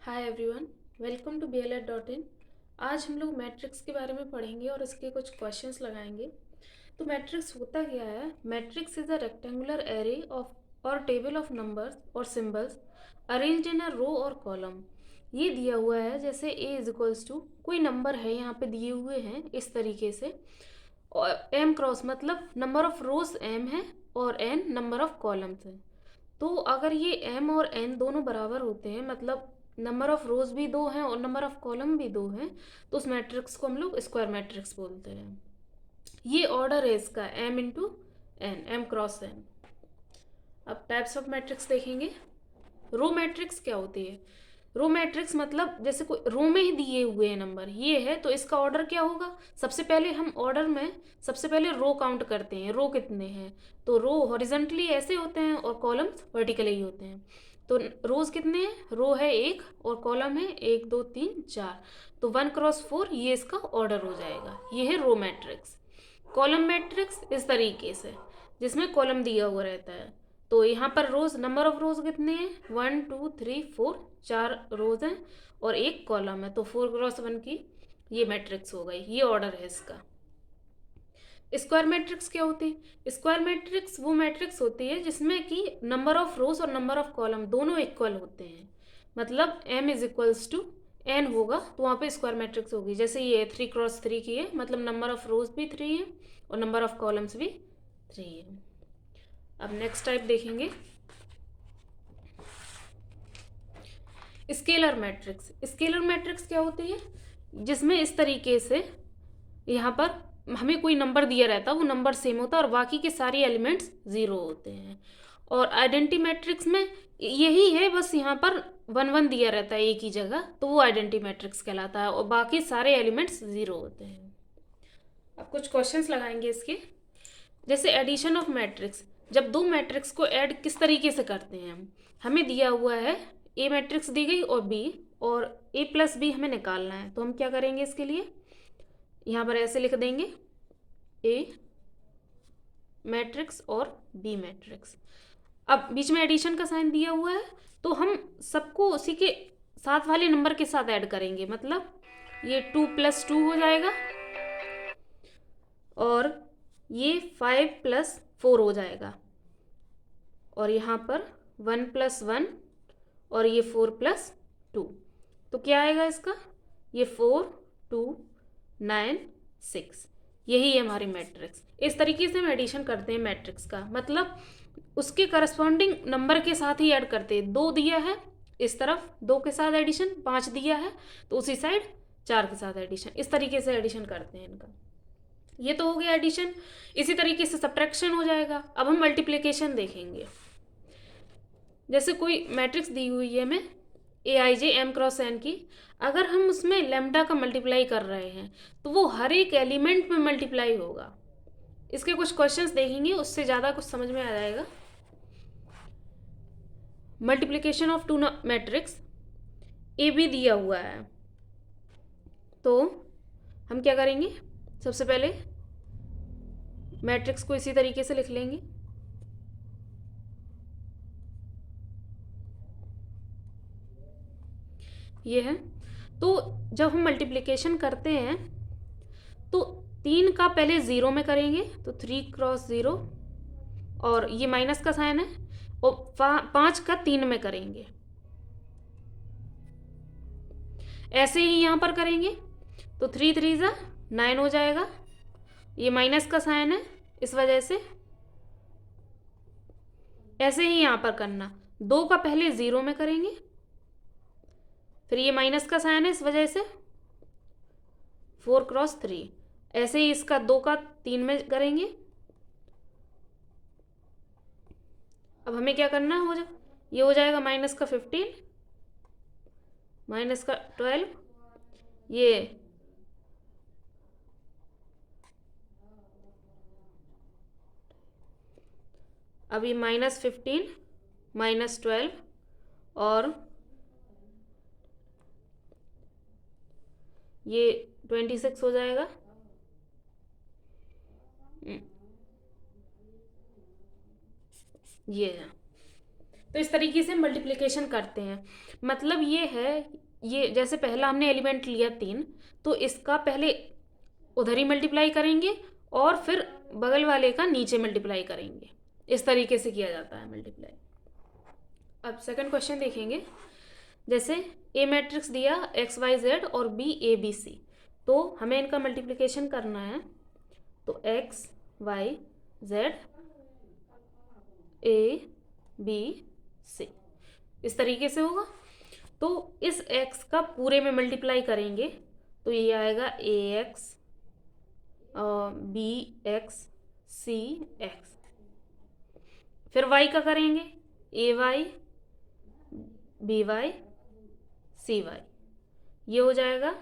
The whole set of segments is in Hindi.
Hi everyone, welcome to BLED.in। आज हम लोग मैट्रिक्स के बारे में पढ़ेंगे और इसके कुछ क्वेश्चंस लगाएंगे। तो मैट्रिक्स होता क्या है? Matrix is a rectangular array of और टेबल ऑफ नंबर्स और सिंबल्स अरेंज्ड इन अ रो और कॉलम। ये दिया हुआ है जैसे a इज इक्वल्स टू कोई नंबर है, यहाँ पे दिए हुए हैं इस तरीके से, और m क्रॉस मतलब नंबर ऑफ रोज m है और n नंबर ऑफ कॉलम्स है। तो अगर ये m और n दोनों बराबर होते हैं, मतलब नंबर ऑफ रोज भी दो हैं और नंबर ऑफ कॉलम भी दो हैं, तो उस मैट्रिक्स को हम लोग स्क्वायर मैट्रिक्स बोलते हैं। ये ऑर्डर है इसका m into n, m cross n। अब टाइप्स ऑफ मैट्रिक्स देखेंगे। रो मैट्रिक्स क्या होती है? रो मैट्रिक्स मतलब जैसे कोई रो में ही दिए हुए हैं नंबर, ये है तो इसका ऑर्डर क्या होगा? सबसे पहले हम ऑर्डर में सबसे पहले रो काउंट करते हैं, रो कितने हैं। तो रो हॉरिजॉन्टली ऐसे होते हैं और कॉलम्स वर्टिकली ही होते हैं। तो रोज कितने हैं? रो है एक और कॉलम है 1 2 3 4। तो 1 क्रॉस 4 ये इसका ऑर्डर हो जाएगा। ये है रो मैट्रिक्स। कॉलम मैट्रिक्स इस तरीके से, जिसमें कॉलम दिया हुआ रहता है। तो यहाँ पर रोज, नंबर ऑफ रोज कितने हैं? 1 2 3 4, 4 रोज हैं और एक कॉलम है, तो 4 क्रॉस 1 की ये मैट्रिक्स हो गई। ये ऑर्डर है इसका। स्क्वायर मैट्रिक्स क्या होती है? स्क्वायर मैट्रिक्स वो मैट्रिक्स होती है जिसमें कि नंबर ऑफ रोज और नंबर ऑफ कॉलम दोनों इक्वल होते हैं। मतलब m is equals to n होगा, तो वहाँ पे स्क्वायर मैट्रिक्स होगी। जैसे ये 3 क्रॉस 3 की है, मतलब नंबर ऑफ रोज भी 3 है और नंबर ऑफ कॉलम्स भी 3 है। अब नेक्स्ट टाइप देखेंगे, स्केलर मैट्रिक्स। स्केलर मैट्रिक्स क्या होती है? जिसमें इस तरीके से यहाँ पर हमें कोई नंबर दिया रहता है, वो नंबर सेम होता है और बाकी के सारे एलिमेंट्स जीरो होते हैं। और आइडेंटिटी मैट्रिक्स में यही है, बस यहाँ पर 1 1 दिया रहता है एक ही जगह, तो वो आइडेंटिटी मैट्रिक्स कहलाता है और बाकी सारे एलिमेंट्स जीरो होते हैं। अब कुछ क्वेश्चंस लगाएंगे इसके। जैसे एडिशन ऑफ मैट्रिक्स, जब दो मैट्रिक्स को ऐड किस तरीके से करते हैं हम? हमें दिया हुआ है ए मैट्रिक्स दी गई और बी, और ए प्लस बी हमें निकालना है। तो हम क्या करेंगे इसके लिए? यहाँ पर ऐसे लिख देंगे ए मैट्रिक्स और बी मैट्रिक्स। अब बीच में एडिशन का साइन दिया हुआ है, तो हम सबको उसी के साथ वाले नंबर के साथ ऐड करेंगे। मतलब ये 2 + 2 हो जाएगा और ये 5 + 4 हो जाएगा, और यहाँ पर 1 + 1 और ये 4 + 2। तो क्या आएगा इसका? ये 4 2 9 6। यही है हमारी मैट्रिक्स। इस तरीके से हम एडिशन करते हैं मैट्रिक्स का, मतलब उसके करस्पॉन्डिंग नंबर के साथ ही ऐड करते हैं। 2 दिया है इस तरफ, 2 के साथ एडिशन, 5 दिया है तो उसी साइड 4 के साथ एडिशन। इस तरीके से एडिशन करते हैं इनका। ये तो हो गया एडिशन। इसी तरीके से सब्ट्रैक्शन हो जाएगा। अब हम मल्टीप्लिकेशन देखेंगे। जैसे कोई मैट्रिक्स दी हुई है हमें AIJ m×n की, अगर हम उसमें लेमडा का मल्टीप्लाई कर रहे हैं तो वो हर एक एलिमेंट में मल्टीप्लाई होगा। इसके कुछ क्वेश्चंस देखेंगे, उससे ज़्यादा कुछ समझ में आ जाएगा। Multiplication of 2 matrix A B दिया हुआ है, तो हम क्या करेंगे? सबसे पहले मैट्रिक्स को इसी तरीके से लिख लेंगे। ये है। तो जब हम मल्टीप्लिकेशन करते हैं तो 3 का पहले 0 में करेंगे, तो 3 × 0, और ये माइनस का साइन है, और 5 का 3 में करेंगे। ऐसे ही यहाँ पर करेंगे तो 3 3 9 हो जाएगा। ये माइनस का साइन है इस वजह से। ऐसे ही यहाँ पर करना, 2 का पहले 0 में करेंगे, फिर ये माइनस का साइन है इस वजह से 4 × 3। ऐसे ही इसका 2 का 3 में करेंगे। अब हमें क्या करना हो ये हो जाएगा माइनस का 15, माइनस का 12, ये अब ये -15 -12 और ये 26 हो जाएगा। ये है। तो इस तरीके से मल्टीप्लिकेशन करते हैं। मतलब ये है, ये जैसे पहला हमने एलिमेंट लिया 3, तो इसका पहले उधर ही मल्टीप्लाई करेंगे और फिर बगल वाले का नीचे मल्टीप्लाई करेंगे। इस तरीके से किया जाता है मल्टीप्लाई। अब सेकंड क्वेश्चन देखेंगे। जैसे ए मैट्रिक्स दिया एक्स वाई जेड और बी ए बी सी, तो हमें इनका मल्टीप्लिकेशन करना है। तो X Y Z A B C इस तरीके से होगा। तो इस x का पूरे में मल्टीप्लाई करेंगे तो ये आएगा A X B X C X. फिर y का करेंगे A Y B Y C Y, ये हो जाएगा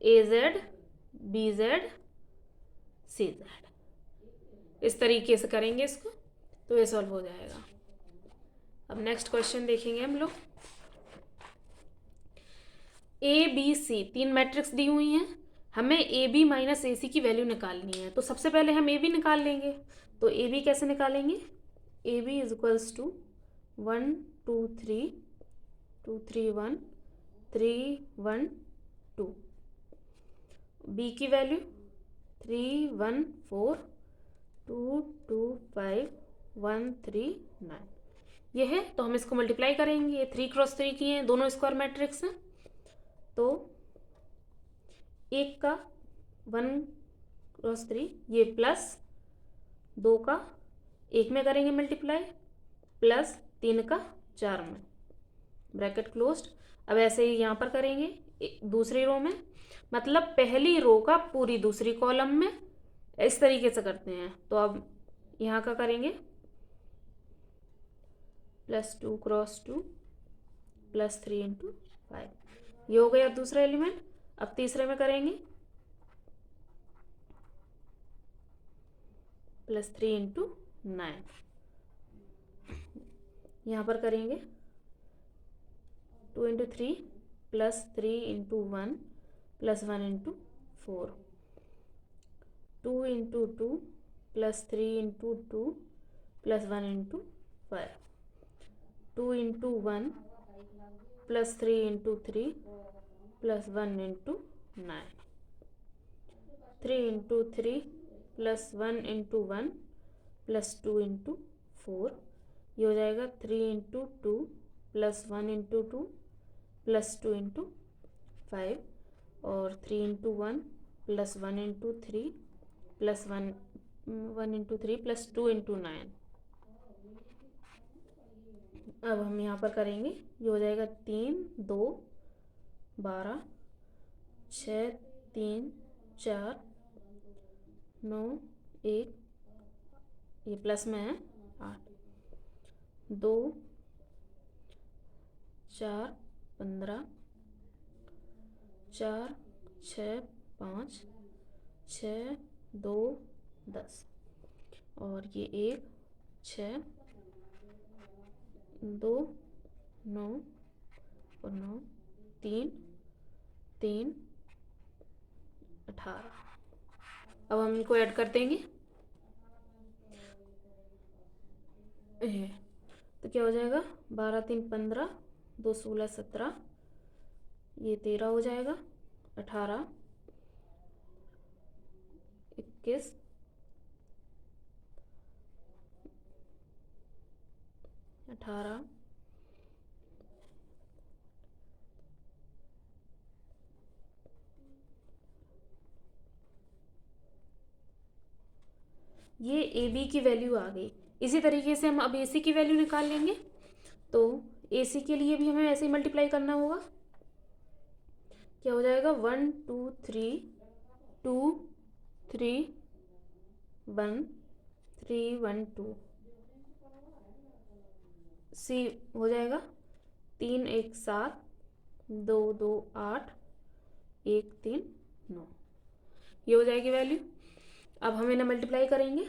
A Z B Z C Z. इस तरीके से करेंगे इसको तो ये सॉल्व हो जाएगा। अब नेक्स्ट क्वेश्चन देखेंगे हम लोग। ए बी सी 3 मैट्रिक्स दी हुई हैं, हमें ए बी माइनस ए सी की वैल्यू निकालनी है। तो सबसे पहले हम ए बी निकाल लेंगे। तो ए बी कैसे निकालेंगे? A B is equals to 1 2 3 2 3 1 3 1 2। B की वैल्यू 3 1 4 2 2 5 1 3 9 ये है। तो हम इसको मल्टीप्लाई करेंगे। ये 3 क्रॉस 3 की हैं, दोनों स्क्वायर मैट्रिक्स हैं। तो एक का 1 क्रॉस 3 ये प्लस 2 का 1 में करेंगे मल्टीप्लाई, प्लस 3 का 4 में, ब्रैकेट क्लोज्ड। अब ऐसे ही यहाँ पर करेंगे दूसरी रो में, मतलब पहली रो का पूरी दूसरी कॉलम में, इस तरीके से करते हैं। तो अब यहाँ का करेंगे प्लस 2 क्रॉस 2 प्लस 3 इंटू 5, ये हो गया दूसरा एलिमेंट। अब तीसरे में करेंगे प्लस 3 इंटू 9, यहाँ पर करेंगे 2 into 3 plus 3 into 1 plus 1 into 4, 2 into 2 plus 3 into 2 plus 1 into 5, 2 into 1 plus 3 into 3 plus 1 into 9, 3 into 3 plus 1 into 1 plus 2 into 4, ये हो जाएगा 3 into 2 plus 1 into 2 plus 2 into 5, और 3 into 1 plus 1 into 3 plus 1 into 3 plus 2 into 9। अब हम यहाँ पर करेंगे, ये हो जाएगा 3 2 12 6 3 4 9 1, ये प्लस में है 8, 2 4 15 4 6 5 6 2 10, और ये 1 6 2 9 और 9 3 3 18। अब हम इनको ऐड कर देंगे, तो क्या हो जाएगा 12 3 15 2 16 17, ये 13 हो जाएगा, 18 21 18 ये ए बी की वैल्यू आ गई। इसी तरीके से हम अब ए सी की वैल्यू निकाल लेंगे। तो ए सी के लिए भी हमें ऐसे ही मल्टीप्लाई करना होगा। क्या हो जाएगा 1 2 3 2 3 1 3 1 2, सी हो जाएगा 3 1 7 2 2 8 1 3 9, ये हो जाएगी वैल्यू। अब हम इन्हें मल्टीप्लाई करेंगे,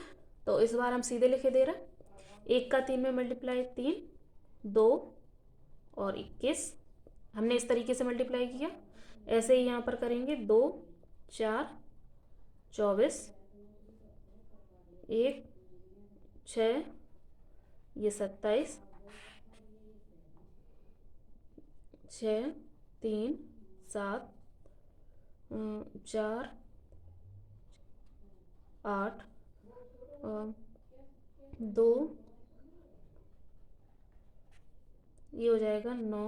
तो इस बार हम सीधे लिखे दे रहे हैं। 1 का 3 में मल्टीप्लाई 3 2 और 21, हमने इस तरीके से मल्टीप्लाई किया। ऐसे ही यहाँ पर करेंगे 2 4 24 1 6, ये 27 6 3 7 4 8 2, ये हो जाएगा 9,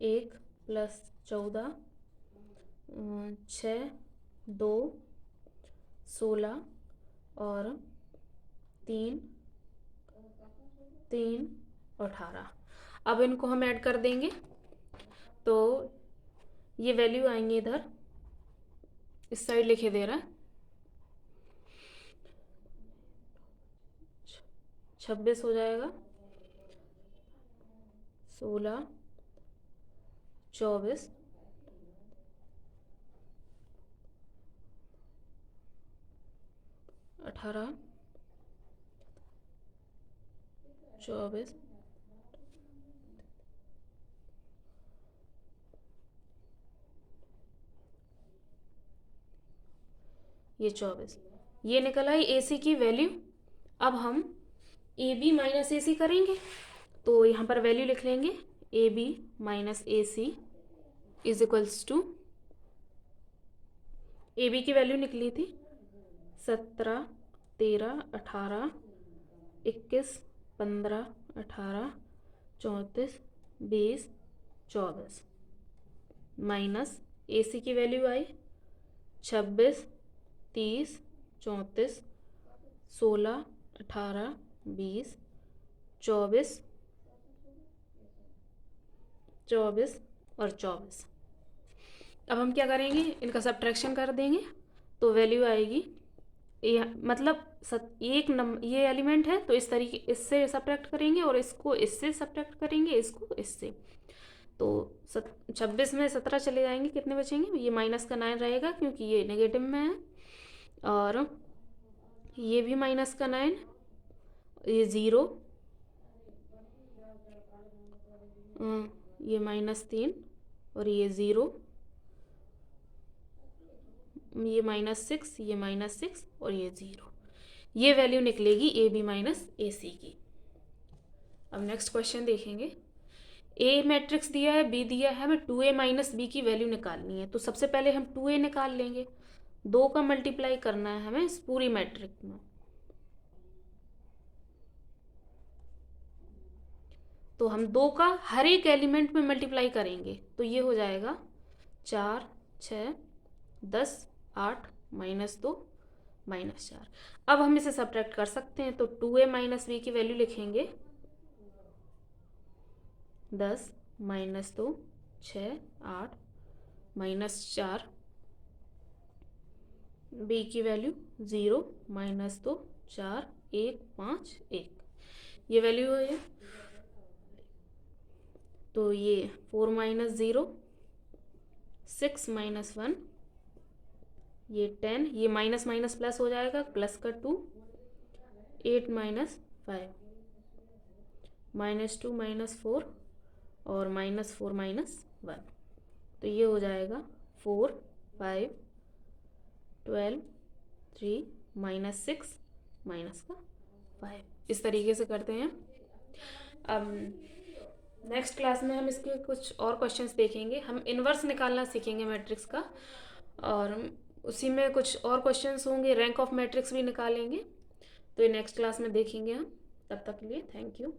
1 प्लस 14, 6 2 16 और 3 3 18। अब इनको हम ऐड कर देंगे तो ये वैल्यू आएंगे इधर, इस साइड लिखे दे रहा है 26 हो जाएगा, 16 24 18 24 ये 24। ये निकल आई ए सी की वैल्यू। अब हम ए बी माइनस ए सी करेंगे तो यहाँ पर वैल्यू लिख लेंगे A B minus A C is equals to, A B की वैल्यू निकली थी 17 13 18 21 15 18 34 20 24 माइनस ए सी की वैल्यू आई 26 30 34 16 18 20 24 24 और 24। अब हम क्या करेंगे, इनका सब्ट्रैक्शन कर देंगे तो वैल्यू आएगी मतलब एक नंबर ये एलिमेंट है तो इस तरीके इससे सब्ट्रैक्ट करेंगे और इसको इससे सब्ट्रैक्ट करेंगे, इसको इससे। तो 26 में 17 चले जाएंगे, कितने बचेंगे, ये माइनस का 9 रहेगा क्योंकि ये नेगेटिव में है, और ये भी माइनस का 9, ये 0, ये -3 और ये 0, ये -6, ये -6 और ये 0। ये वैल्यू निकलेगी ए बी माइनस ए सी की। अब नेक्स्ट क्वेश्चन देखेंगे। ए मैट्रिक्स दिया है, बी दिया है, हमें 2a माइनस बी की वैल्यू निकालनी है। तो सबसे पहले हम 2a निकाल लेंगे, 2 का मल्टीप्लाई करना है हमें इस पूरी मैट्रिक्स में। तो हम 2 का हर एक एलिमेंट में मल्टीप्लाई करेंगे तो ये हो जाएगा 4 6 10 8 -2 -4। अब हम इसे सब्ट्रैक्ट कर सकते हैं तो 2a माइनस बी की वैल्यू लिखेंगे 10 -2 6 8 -4, बी की वैल्यू 0 -2 4 1 5 1, ये वैल्यू है। तो ये 4 -0 6 -1, ये 10, ये माइनस माइनस प्लस हो जाएगा, प्लस का 2 8 -5 -2 -4 और -4 -1। तो ये हो जाएगा 4 5 12 3 -6 माइनस का 5। इस तरीके से करते हैं। अब नेक्स्ट क्लास में हम इसके कुछ और क्वेश्चंस देखेंगे, हम इन्वर्स निकालना सीखेंगे मैट्रिक्स का, और उसी में कुछ और क्वेश्चंस होंगे, रैंक ऑफ मैट्रिक्स भी निकालेंगे। तो ये नेक्स्ट क्लास में देखेंगे हम। तब तक के लिए थैंक यू।